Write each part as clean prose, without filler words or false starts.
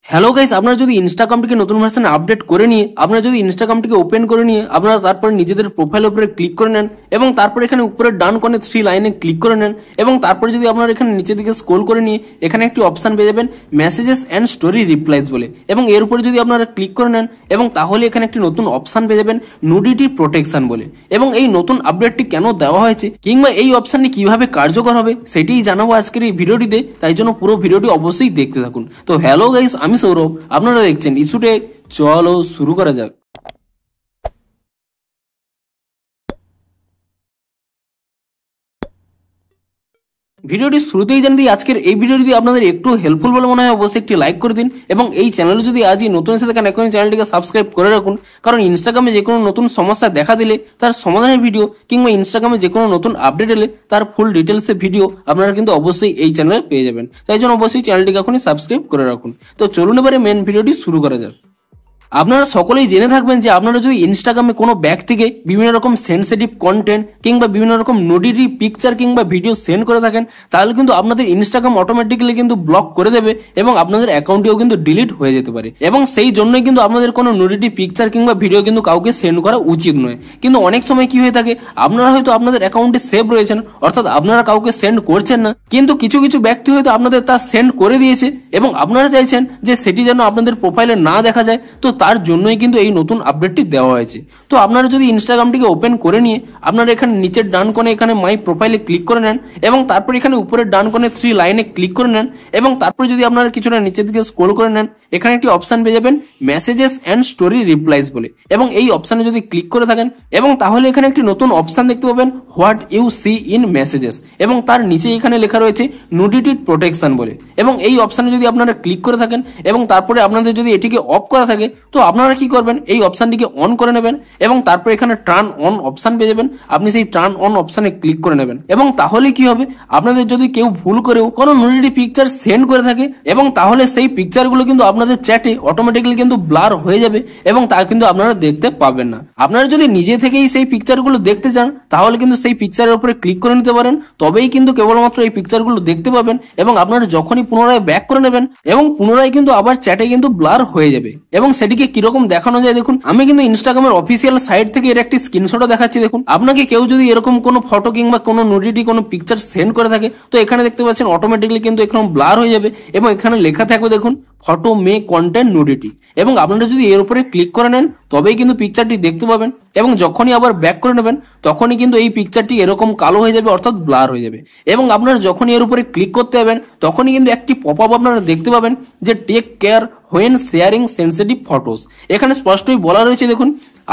Hello guys, আপনারা যদি ইনস্টাগ্রামটিকে নতুন ভার্সনে আপডেট করে নিয়ে আপনারা যদি ইনস্টাগ্রামটিকে ওপেন করে নিয়ে আপনারা তারপরে নিজেদের প্রোফাইলের উপরে ক্লিক করে নেন এবং তারপর এখানে উপরে ডান কোণে 3 লাইনে ক্লিক করে নেন এবং তারপরে যদি আপনারা এখানে নিচের দিকে স্ক্রল করে নিয়ে এখানে একটি অপশন পেয়ে যাবেন মেসেজেস এন্ড স্টোরি রিপ্লাইজ বলে, এবং এর উপরে যদি আপনারা ক্লিক করে নেন এবং তাহলে এখানে একটি নতুন অপশন পেয়ে যাবেন নুডিটি প্রোটেকশন বলে। এবং এই নতুন আপডেটটি কেন দেওয়া হয়েছে কিংবা এই অপশনটি কিভাবে কার্যকর হবে সেটাই জানাবো আজকের এই ভিডিওটিতে, তাই জন্য পুরো ভিডিওটি অবশ্যই দেখতে থাকুন। তো হ্যালো গাইস, আমি সৌরভ, আপনারা দেখছেন ইস্যুটেক। চলো শুরু করা যাক। ভিডিওটি শুরুতেই জানিয়ে দিই, আজকের এই ভিডিও যদি আপনাদের একটু হেল্পফুল বলে মনে হয় অবশ্যই একটি লাইক করে দিন এবং এই চ্যানেলে যদি আজই নতুন এসে থাকেন এখন চ্যানেলটিকে সাবস্ক্রাইব করে রাখুন, কারণ ইনস্টাগ্রামে যে কোনো নতুন সমস্যা দেখা দিলে তার সমাধানের ভিডিও কিংবা ইনস্টাগ্রামে যে কোনো নতুন আপডেট এলে তার ফুল ডিটেলসের ভিডিও আপনারা কিন্তু অবশ্যই এই চ্যানেলে পেয়ে যাবেন। তাই জন্য অবশ্যই চ্যানেলটিকে এখনই সাবস্ক্রাইব করে রাখুন। তো চলুন এবারে মেন ভিডিওটি শুরু করা যাক। আপনারা সকলেই জেনে থাকবেন যে আপনারা যদি ইনস্টাগ্রামে কোনো ব্যাগ থেকে বিভিন্ন রকম সেনসিটিভ কন্টেন্ট কিংবা বিভিন্ন রকম নুডিটি পিকচার কিংবা ভিডিও সেন্ড করে থাকেন, তাহলে কিন্তু আপনাদের ইনস্টাগ্রাম অটোমেটিক্যালি কিন্তু ব্লক করে দেবে এবং আপনাদের অ্যাকাউন্টেও কিন্তু ডিলিট হয়ে যেতে পারে। এবং সেই জন্যই কিন্তু আপনাদের কোনো নুডিটি পিকচার কিংবা ভিডিও কিন্তু কাউকে সেন্ড করা উচিত নয়। কিন্তু অনেক সময় কি হয়ে থাকে, আপনারা হয়তো আপনাদের অ্যাকাউন্টে সেভ রয়েছেন, অর্থাৎ আপনারা কাউকে সেন্ড করছেন না, কিন্তু কিছু কিছু ব্যক্তি হয়তো আপনাদের তা সেন্ড করে দিয়েছে এবং আপনারা চাইছেন যে সেটি যেন আপনাদের প্রোফাইলে না দেখা যায়। তো তার জন্যই কিন্তু এই নতুন আপডেটটি দেওয়া হয়েছে। তো আপনারা যদি ইনস্টাগ্রামটিকে ওপেন করে নিয়ে আপনারা এখানে নিচের ডান কোণে এখানে মাই প্রোফাইলে ক্লিক করে নেন এবং তারপর এখানে উপরের ডান কোণে 3 লাইনে ক্লিক করে নেন এবং তারপর যদি আপনারা কিছুটা নিচের দিকে স্ক্রল করে নেন এখানে একটি অপশন পেয়ে যাবেন মেসেজেস এন্ড স্টোরি রিপ্লাইজ বলে, এবং এই অপশনে যদি ক্লিক করে থাকেন এবং তাহলে এখানে একটি নতুন অপশন দেখতে পাবেন what you see in messages, এবং তার নিচে এখানে লেখা রয়েছে নুডিটি প্রোটেকশন বলে। এবং এই অপশনে যদি আপনারা ক্লিক করে থাকেন এবং তারপরে আপনাদের যদি এটিকে অফ করা থাকে তো আপনারা কি করবেন, এই অপশনটিকে অন করে নেবেন এবং তারপর এখানে টার্ন অন অপশন পেয়ে যাবেন, আপনি সেই টার্ন অন অপশনে ক্লিক করে নেবেন। এবং তাহলে কি হবে, আপনাদের যদি কেউ ভুল করেও কোনো নুডিটি পিকচার সেন্ড করে থাকে এবং তাহলে সেই পিকচারগুলো কিন্তু আপনাদের চ্যাটে অটোমেটিক্যালি কিন্তু ব্লার হয়ে যাবে এবং তা কিন্তু আপনারা দেখতে পাবেন না। আপনারা যদি নিজে থেকেই সেই পিকচারগুলো দেখতে চান তাহলে কিন্তু সেই পিকচারের উপরে ক্লিক করে নিতে পারেন, তবেই কিন্তু কেবলমাত্র এই পিকচারগুলো দেখতে পাবেন এবং আপনারা যখনই পুনরায় ব্যাক করে নেবেন এবং পুনরায় কিন্তু আবার চ্যাটে কিন্তু ব্লার হয়ে যাবে। এবং সেটিকে কিরকম দেখানো যায় দেখুন, আমি কিন্তু ইনস্টাগ্রামের অফিসিয়াল সাইট থেকে এর একটি স্ক্রিনশটও দেখাচ্ছি। দেখুন, আপনাকে কেউ যদি এরকম কোনো ফটো কিংবা কোনো নুডিটি কোনো পিকচার সেন্ড করে থাকে তো এখানে দেখতে পাচ্ছেন অটোমেটিক্যালি কিন্তু এখানে ব্লার হয়ে যাবে এবং এখানে লেখা থাকবে দেখুন ফটো মে কন্টেন্ট নুডিটি, এবং আপনারা যদি এর উপরে ক্লিক করে নেন তবেই কিন্তু পিকচারটি দেখতে পাবেন এবং যখনই আবার ব্যাক করে নেবেন তখনই কিন্তু এই পিকচারটি এরকম কালো হয়ে যাবে, অর্থাৎ ব্লার হয়ে যাবে। এবং আপনারা যখনই এর উপরে ক্লিক করতে যাবেন তখনই কিন্তু একটি পপ আপ আপনারা দেখতে পাবেন যে take care when sharing sensitive photos. এখানে স্পষ্টই বলা রয়েছে দেখুন,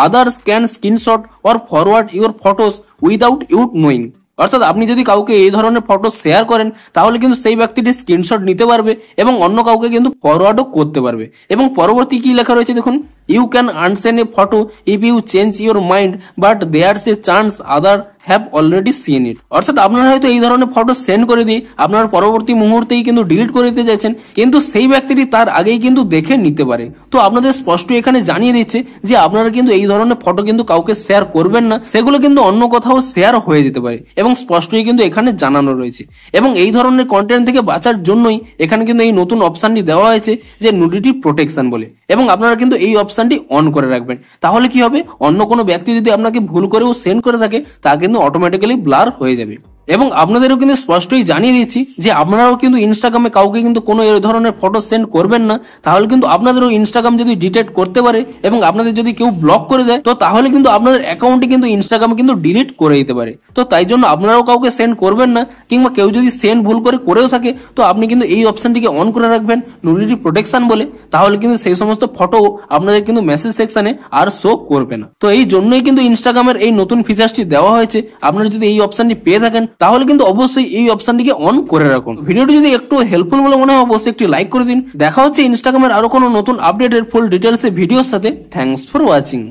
others can screenshot or forward your photos without you knowing, অর্থাৎ আপনি যদি কাউকে এই ধরনের ফটো শেয়ার করেন তাহলে কিন্তু সেই ব্যক্তিটি স্ক্রিনশট নিতে পারবে এবং অন্য কাউকে কিন্তু ফরওয়ার্ডও করতে পারবে। এবং পরবর্তী কি লেখা রয়েছে দেখুন, you can unsend a photo if you change your mind but there's a chance other have already seen it, অর্থাৎ আপনারা হয়তো এই ধরনের ফটো সেন্ড করে দিয়ে আপনার পরবর্তী মুহূর্তেই কিন্তু ডিলিট করে দিতে চাইছেন, কিন্তু সেই ব্যক্তিটি তার আগেই কিন্তু দেখে নিতে পারে। তো আপনাদের স্পষ্ট এখানে জানিয়ে দিচ্ছে যে আপনারা কিন্তু এই ধরনের ফটো কিন্তু কাউকে শেয়ার করবেন না, সেগুলো কিন্তু অন্য কোথাও শেয়ার হয়ে যেতে পারে এবং স্পষ্টই কিন্তু এখানে জানানো রয়েছে। এবং এই ধরনের কন্টেন্ট থেকে বাঁচার জন্যই এখানে কিন্তু এই নতুন অপশনটি দেওয়া হয়েছে যে নুডিটি প্রোটেকশন বলে, এবং আপনারা কিন্তু এই অপশনটি অন করে রাখবেন। তাহলে কি হবে, অন্য কোনো ব্যক্তি যদি আপনাকে ভুল করেও সেন্ড করে থাকে তা কিন্তু অটোমেটিক্যালি ব্লার হয়ে যাবে। এবং আপনাদেরও কিন্তু স্পষ্টই জানিয়ে দিচ্ছি যে আপনারাও কিন্তু ইনস্টাগ্রামে কাউকে কিন্তু কোনো এই ধরনের ফটো সেন্ড করবেন না, তাহলে কিন্তু আপনাদেরও ইনস্টাগ্রাম যদি ডিটেক্ট করতে পারে এবং আপনাদের যদি কেউ ব্লক করে দেয় তো তাহলে কিন্তু আপনাদের অ্যাকাউন্টে কিন্তু ইনস্টাগ্রামে কিন্তু ডিলিট করে দিতে পারে। তো তাই জন্য আপনারাও কাউকে সেন্ড করবেন না, কিংবা কেউ যদি সেন্ড ভুল করেও থাকে তো আপনি কিন্তু এই অপশনটিকে অন করে রাখবেন নুডিটি প্রোটেকশন বলে, তাহলে কিন্তু সেই সমস্ত ফটো আপনাদের কিন্তু মেসেজ সেকশনে আর শো করবে না। তো এই জন্যই কিন্তু ইনস্টাগ্রামের এই নতুন ফিচার্সটি দেওয়া হয়েছে। আপনারা যদি এই অপশনটি পেয়ে থাকেন তাহলে কিন্তু অবশ্যই এই অপশনটিকে অন করে রাখুন। ভিডিওটি যদি একটু হেল্পফুল বলে মনে হয় অবশ্যই একটি লাইক করে দিন। দেখা হচ্ছে ইনস্টাগ্রামের আরো কোনো নতুন আপডেটের ফুল ডিটেলস ভিডিওর সাথে। Thanks for watching.